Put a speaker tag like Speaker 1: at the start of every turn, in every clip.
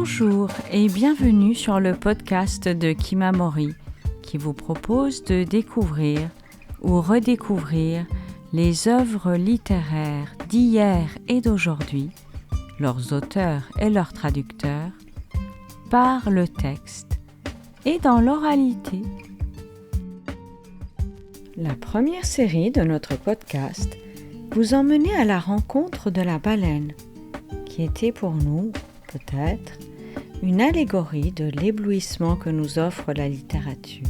Speaker 1: Bonjour et bienvenue sur le podcast de Kimamori qui vous propose de découvrir ou redécouvrir les œuvres littéraires d'hier et d'aujourd'hui, leurs auteurs et leurs traducteurs, par le texte et dans l'oralité. La première série de notre podcast vous emmenait à la rencontre de la baleine, qui était pour nous, peut-être, une allégorie de l'éblouissement que nous offre la littérature.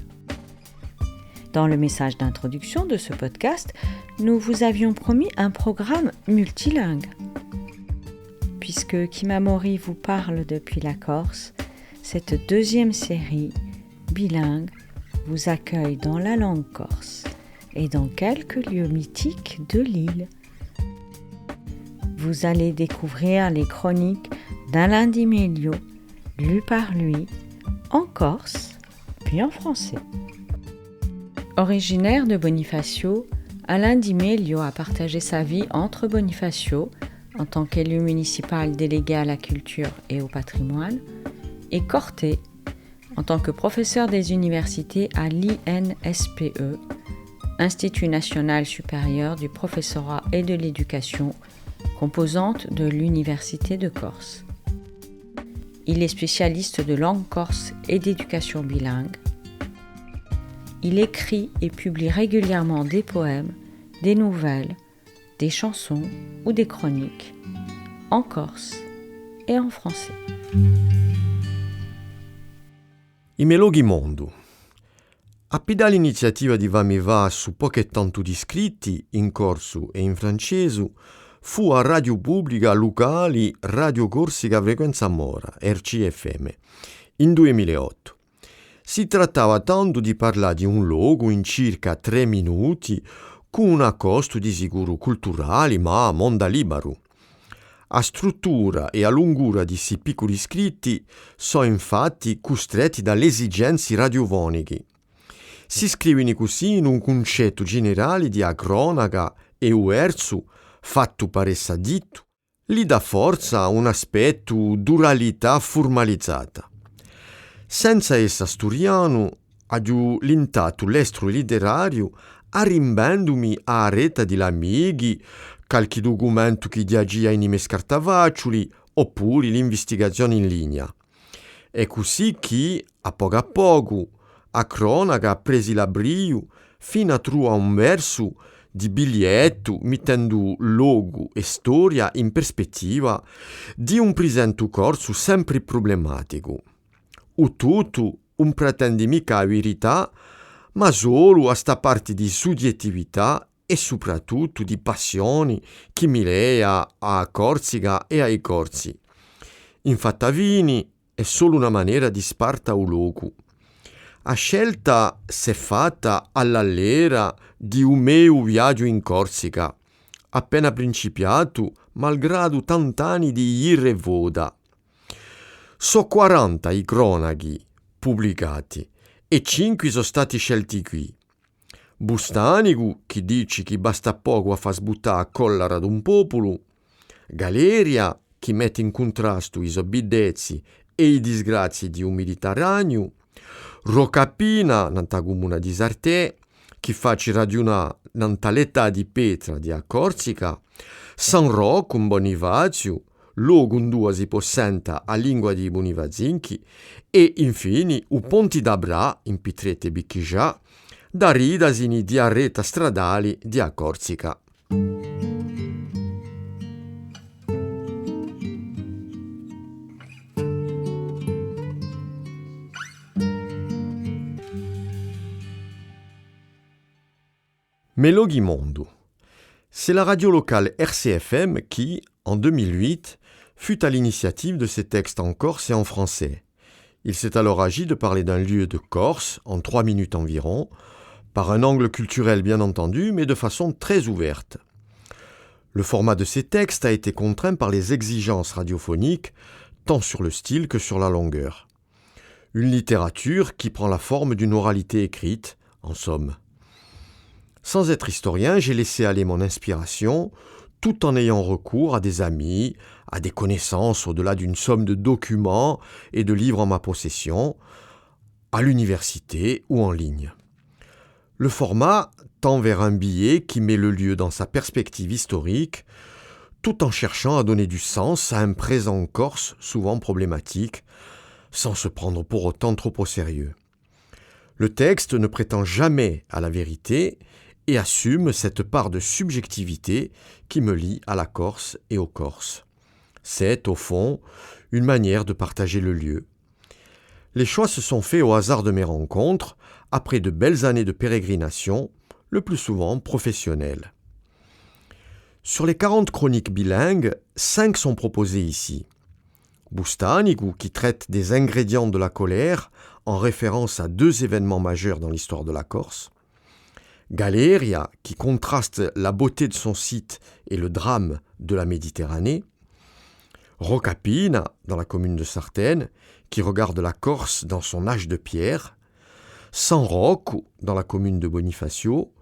Speaker 1: Dans le message d'introduction de ce podcast, nous vous avions promis un programme multilingue. Puisque Kimamori vous parle depuis la Corse, cette deuxième série, bilingue, vous accueille dans la langue corse et dans quelques lieux mythiques de l'île. Vous allez découvrir les chroniques d'Alain Di Meglio, lues par lui, en corse, puis en français. Originaire de Bonifacio, Alain Di Meglio a partagé sa vie entre Bonifacio, en tant qu'élu municipal délégué à la culture et au patrimoine, et Corte, en tant que professeur des universités à l'INSPE, Institut national supérieur du professorat et de l'éducation, composante de l'Université de Corse. Il est spécialiste de langue corse et d'éducation bilingue. Il écrit et publie régulièrement des poèmes, des nouvelles, des chansons ou des chroniques, en corse et en français.
Speaker 2: I Meloghi Mondo. Appida l'iniziativa di Va mi va su poche tanto di iscritti in corso e in francese fu a radio pubblica locali Radio Corsica Frequenza Mora, RCFM, in 2008. Si trattava tanto di parlare di un luogo in circa 3 minuti con un accosto di sicuro culturale ma monda libero. A struttura e a lungura di si piccoli scritti sono infatti costretti dalle esigenze radiofoniche. Si scrivono così in un concetto generale di cronaca e uerzo fatto per essa dito, gli dà forza a un aspetto d'oralità formalizzata. Senza essa storiano, ho l'intato l'estro letterario arrimbendomi a rete di amici, qualche documento che diagia in ime scartavaccioli, oppure l'investigazione in linea. È così che, a poco, a cronaca ha presi la brio fino a trovare un verso di biglietto mettendo logo e storia in prospettiva di un presente corso sempre problematico. O tutto un pretende mica la verità, ma solo a sta parte di soggettività e soprattutto di passioni che mi lea a Corsica e ai corsi. Infatti è solo una maniera di sparta o logo. A scelta s'è fatta all'era di un mio viaggio in Corsica, appena principiato, malgrado tant'anni di irrevoda. So 40 i cronachi pubblicati e 5 sono stati scelti qui. Bustanico, che dice che basta poco a far sbuttare a collara ad un popolo, Galeria, che mette in contrasto i sobbidezzi e i disgrazi di un Mediterraneo, Rocapina, nanta comuna di Sartè, che face radunare nanta l'età di Petra di a Corsica, San Rocco in Bonifazio, luogo in due si possenta a lingua di Bonifazinchi, e infine u Ponti da Bra, in Pitrette Bicchigià, da ridasini di arreta stradali di a Corsica. Meloghi Mondo. C'est la radio locale RCFM qui, en 2008, fut à l'initiative de ces textes en corse et en français. Il s'est alors agi de parler d'un lieu de Corse, en 3 minutes environ, par un angle culturel bien entendu, mais de façon très ouverte. Le format de ces textes a été contraint par les exigences radiophoniques, tant sur le style que sur la longueur. Une littérature qui prend la forme d'une oralité écrite, en somme. Sans être historien, j'ai laissé aller mon inspiration, tout en ayant recours à des amis, à des connaissances au-delà d'une somme de documents et de livres en ma possession, à l'université ou en ligne. Le format tend vers un billet qui met le lieu dans sa perspective historique, tout en cherchant à donner du sens à un présent corse souvent problématique, sans se prendre pour autant trop au sérieux. Le texte ne prétend jamais à la vérité et assume cette part de subjectivité qui me lie à la Corse et aux Corses. C'est, au fond, une manière de partager le lieu. Les choix se sont faits au hasard de mes rencontres, après de belles années de pérégrination, le plus souvent professionnelles. Sur les 40 chroniques bilingues, 5 sont proposées ici. Bustanigu, qui traite des ingrédients de la colère, en référence à 2 événements majeurs dans l'histoire de la Corse. Galeria, qui contraste la beauté de son site et le drame de la Méditerranée. Rocapina, dans la commune de Sartène, qui regarde la Corse dans son âge de pierre. San Rocco, dans la commune de Bonifacio,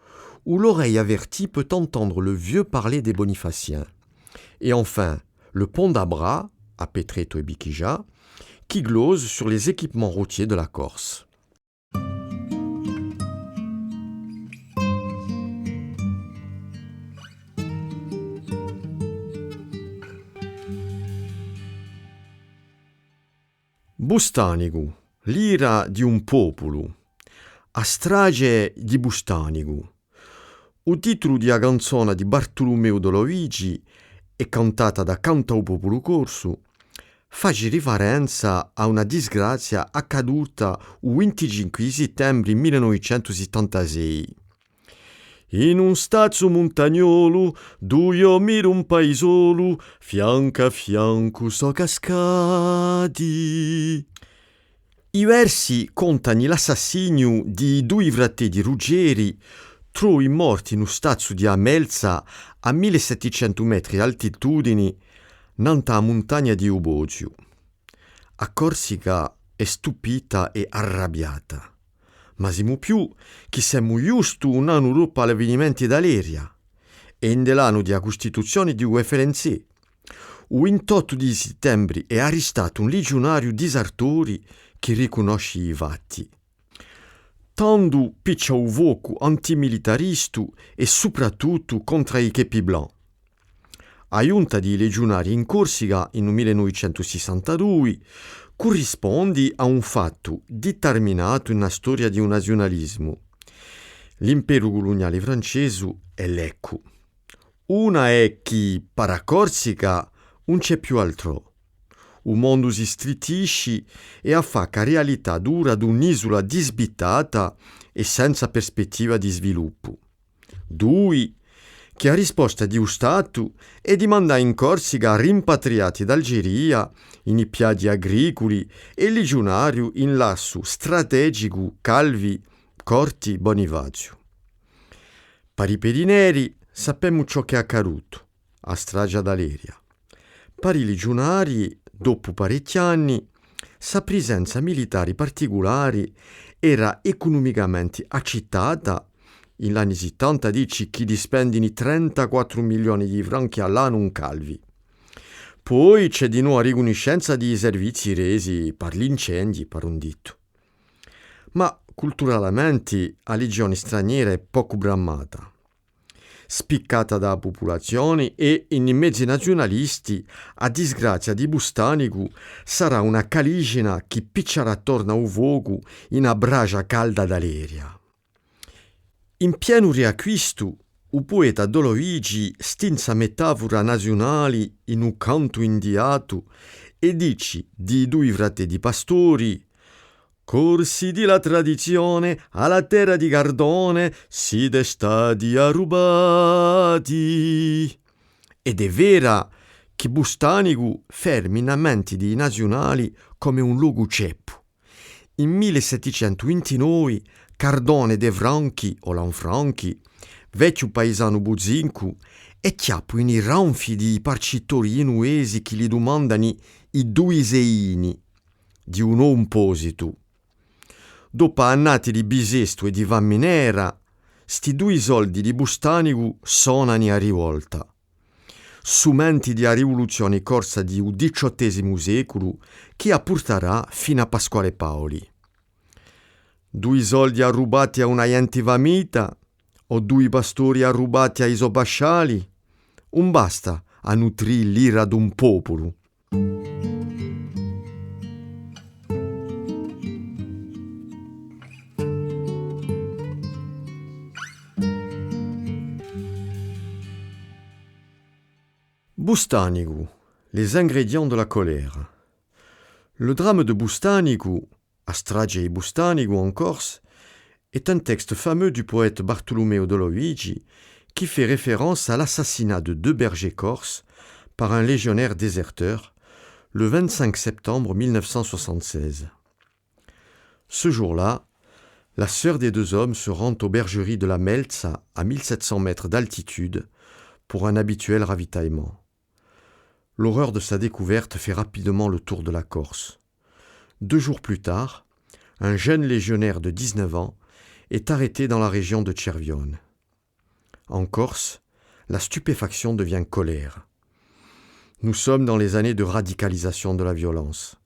Speaker 2: où l'oreille avertie peut entendre le vieux parler des Bonifaciens. Et enfin, le pont d'Abra, à Petreto et Bicchija, qui glose sur les équipements routiers de la Corse. Bustanigu, l'ira di un popolo, a strage di Bustanigu. Il titolo di una canzone di Bartolomeo de Luigi e cantata da Cantaupopolo Corso fa riferenza a una disgrazia accaduta il 25 settembre 1976. In un stazzo montagnolo, dove io miro un paesolo, fianco a fianco so cascati. I versi contano l'assassinio di 2 fratelli Ruggeri, trovi morti in un stazzo di Amelza a 1700 metri di altitudine, nanta la montagna di Ubogio. A Corsica è stupita e arrabbiata. Ma siamo più che siamo giusto un anno dopo gli avvenimenti d'Aleria e nell'anno della Costituzione di UFLNC. Il 28 di settembre è arrestato un legionario disertori che riconosce i fatti. Tanto piccia un voco antimilitarista e soprattutto contro i capi blanc. A giunta di legionari in Corsica in 1962 corrisponde a un fatto determinato nella storia di un nazionalismo. L'impero coloniale francese è l'ecco. Una è che, per la Corsica, non c'è più altro. Il mondo si strittisce e fa che la realtà dura di un'isola disabitata e senza prospettiva di sviluppo. 2. Che la risposta di Stato è di mandare in Corsica rimpatriati d'Algeria, in piadi agricoli e legionari in lasso strategico Calvi, Corti, Bonifacio. Per i pedineri sappiamo ciò che è accaduto, a strage d'Aleria. Per i legionari, dopo parecchi anni, sa presenza militare particolare era economicamente accettata. In anni 70 dice che dispendono 34 milioni di franchi all'anno un Calvi. Poi c'è di nuovo riconoscenza di servizi resi per gli incendi, per un dito. Ma culturalmente la legione straniera è poco brammata. Spiccata dalla popolazione e in mezzi nazionalisti, a disgrazia di Bustanigu sarà una caligina che piccerà attorno a un fuoco in una bragia calda d'Aleria. In pieno riacquisto, il poeta Doloigi stinsa metafora nazionali in un canto indiato e dice di 2 fratelli pastori: corsi di la tradizione alla terra di Gardone si destati arrubati. Ed è vera che Bustanigu fermi in mente dei nazionali come un luogo ceppo. In 1729 Cardone de Franchi o Lanfranchi, vecchio paesano buzincu, e chiappo in i ranfi di parcitori genuesi che gli domandano i 2 seini di un uomo posito. Dopo annati di bisesto e di Vamminera, sti 2 soldi di Bustanigu sonano a rivolta. strumenti della rivoluzione corsa di XVIII secolo che porterà fino a Pasquale Paoli. 2 soldi arrubati a una gente vamita o 2 pastori arrubati ai sobasciali, non basta a nutrire l'ira d'un popolo. Bustanicu, les ingrédients de la colère. Le drame de Bustanicu, a Strage Bustanicu en Corse, est un texte fameux du poète Bartolomeo de Luigi qui fait référence à l'assassinat de 2 bergers corses par un légionnaire déserteur le 25 septembre 1976. Ce jour-là, la sœur des 2 hommes se rend aux bergeries de la Melza à 1700 mètres d'altitude pour un habituel ravitaillement. L'horreur de sa découverte fait rapidement le tour de la Corse. 2 jours plus tard, un jeune légionnaire de 19 ans est arrêté dans la région de Cervione. En Corse, la stupéfaction devient colère. Nous sommes dans les années de radicalisation de la violence.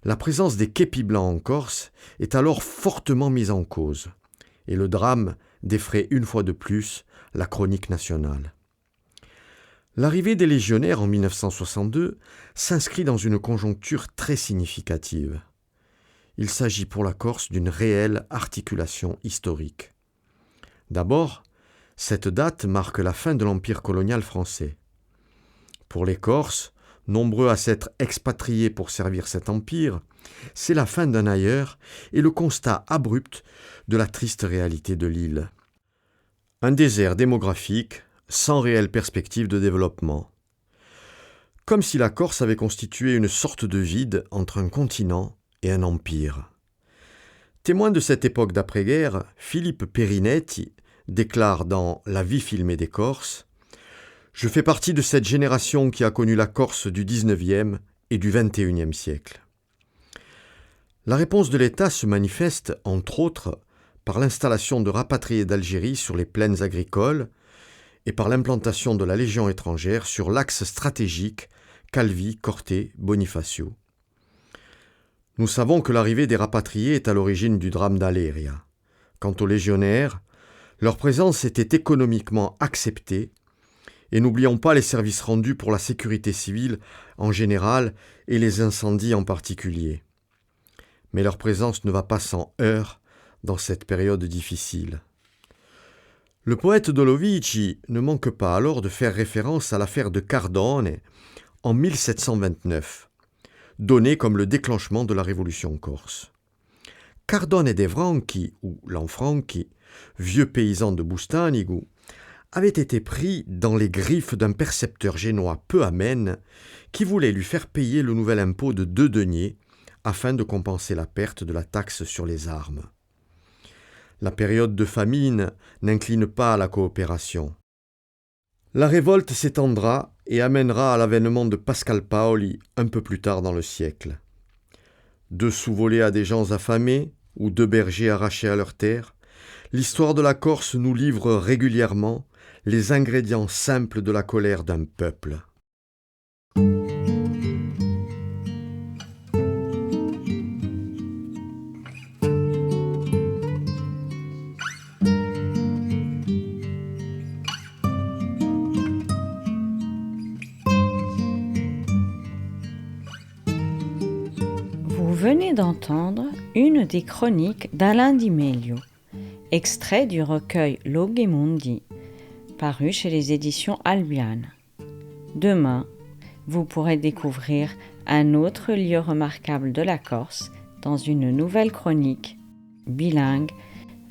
Speaker 2: La présence des képis blancs en Corse est alors fortement mise en cause, et le drame défraie une fois de plus la chronique nationale. L'arrivée des légionnaires en 1962 s'inscrit dans une conjoncture très significative. Il s'agit pour la Corse d'une réelle articulation historique. D'abord, cette date marque la fin de l'empire colonial français. Pour les Corses, nombreux à s'être expatriés pour servir cet empire, c'est la fin d'un ailleurs et le constat abrupt de la triste réalité de l'île. Un désert démographique sans réelle perspective de développement. Comme si la Corse avait constitué une sorte de vide entre un continent et un empire. Témoin de cette époque d'après-guerre, Philippe Perinetti déclare dans La vie filmée des Corses « Je fais partie de cette génération qui a connu la Corse du XIXe et du XXIe siècle. » La réponse de l'État se manifeste, entre autres, par l'installation de rapatriés d'Algérie sur les plaines agricoles et par l'implantation de la Légion étrangère sur l'axe stratégique Calvi-Corté-Bonifacio. Nous savons que l'arrivée des rapatriés est à l'origine du drame d'Aléria. Quant aux légionnaires, leur présence était économiquement acceptée, et n'oublions pas les services rendus pour la sécurité civile en général et les incendies en particulier. Mais leur présence ne va pas sans heurts dans cette période difficile. Le poète Dolovici ne manque pas alors de faire référence à l'affaire de Cardone en 1729, donnée comme le déclenchement de la révolution corse. Cardone dei Franchi, ou Lanfranchi, vieux paysan de Bustanicu, avait été pris dans les griffes d'un percepteur génois peu amène qui voulait lui faire payer le nouvel impôt de 2 deniers afin de compenser la perte de la taxe sur les armes. La période de famine n'incline pas à la coopération. La révolte s'étendra et amènera à l'avènement de Pasquale Paoli un peu plus tard dans le siècle. 2 sous volés à des gens affamés ou 2 bergers arrachés à leurs terres, l'histoire de la Corse nous livre régulièrement les ingrédients simples de la colère d'un peuple.
Speaker 1: Vous venez d'entendre une des chroniques d'Alain Di Meglio, extrait du recueil Logemundi, paru chez les éditions Albiane. Demain, vous pourrez découvrir un autre lieu remarquable de la Corse dans une nouvelle chronique, bilingue,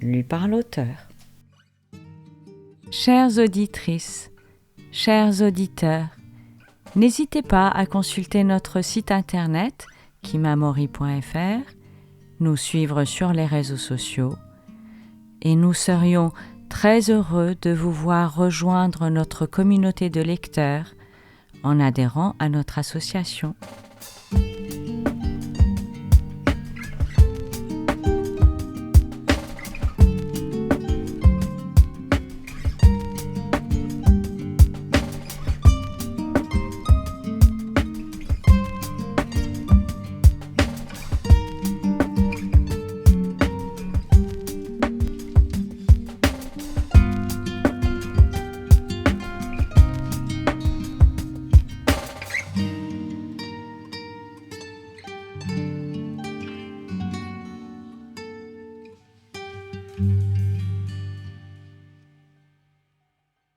Speaker 1: lue par l'auteur. Chères auditrices, chers auditeurs, n'hésitez pas à consulter notre site internet kimamori.fr, nous suivre sur les réseaux sociaux et nous serions très heureux de vous voir rejoindre notre communauté de lecteurs en adhérant à notre association.